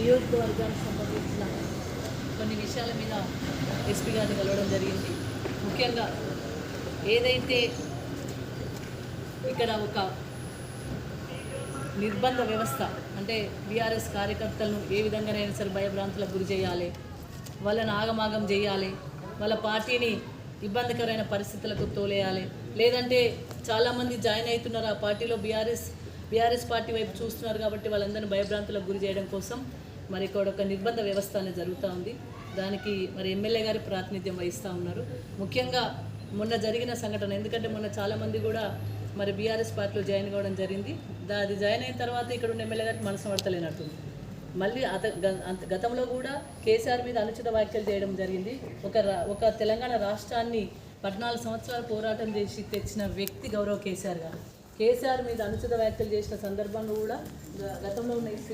నియోజకవర్గానికి సంబంధించిన కొన్ని విషయాల మీద ఎస్పీ గారిని కలవడం జరిగింది. ముఖ్యంగా ఏదైతే ఇక్కడ ఒక నిర్బంధ వ్యవస్థ అంటే బీఆర్ఎస్ కార్యకర్తలను ఏ విధంగానైనా సరే భయభ్రాంతులకు గురి చేయాలి, వాళ్ళని ఆగమాగం చేయాలి, వాళ్ళ పార్టీని ఇబ్బందికరమైన పరిస్థితులకు తోలేయాలి, లేదంటే చాలామంది జాయిన్ అవుతున్నారు ఆ పార్టీలో బీఆర్ఎస్ పార్టీ వైపు చూస్తున్నారు కాబట్టి వాళ్ళందరినీ భయభ్రాంతులకు గురి చేయడం కోసం మరి ఇక్కడ ఒక నిర్బంధ వ్యవస్థ అనేది జరుగుతూ ఉంది. దానికి మరి ఎమ్మెల్యే గారి ప్రాతినిధ్యం వహిస్తూ ఉన్నారు. ముఖ్యంగా మొన్న జరిగిన సంఘటన, ఎందుకంటే మొన్న చాలామంది కూడా మరి బీఆర్ఎస్ పార్టీలో జాయిన్ కావడం జరిగింది. అది జాయిన్ అయిన తర్వాత ఇక్కడ ఉన్న ఎమ్మెల్యే గారికి మనసు పడతలేనట్టుంది. మళ్ళీ గతంలో కూడా కేసీఆర్ మీద అనుచిత వ్యాఖ్యలు చేయడం జరిగింది. ఒక తెలంగాణ రాష్ట్రాన్ని 14 సంవత్సరాలు పోరాటం చేసి తెచ్చిన వ్యక్తి గౌరవ్ కేసీఆర్ గారు. కేసీఆర్ మీద అనుచిత వ్యాఖ్యలు చేసిన సందర్భంగా కూడా గతంలో ఉన్న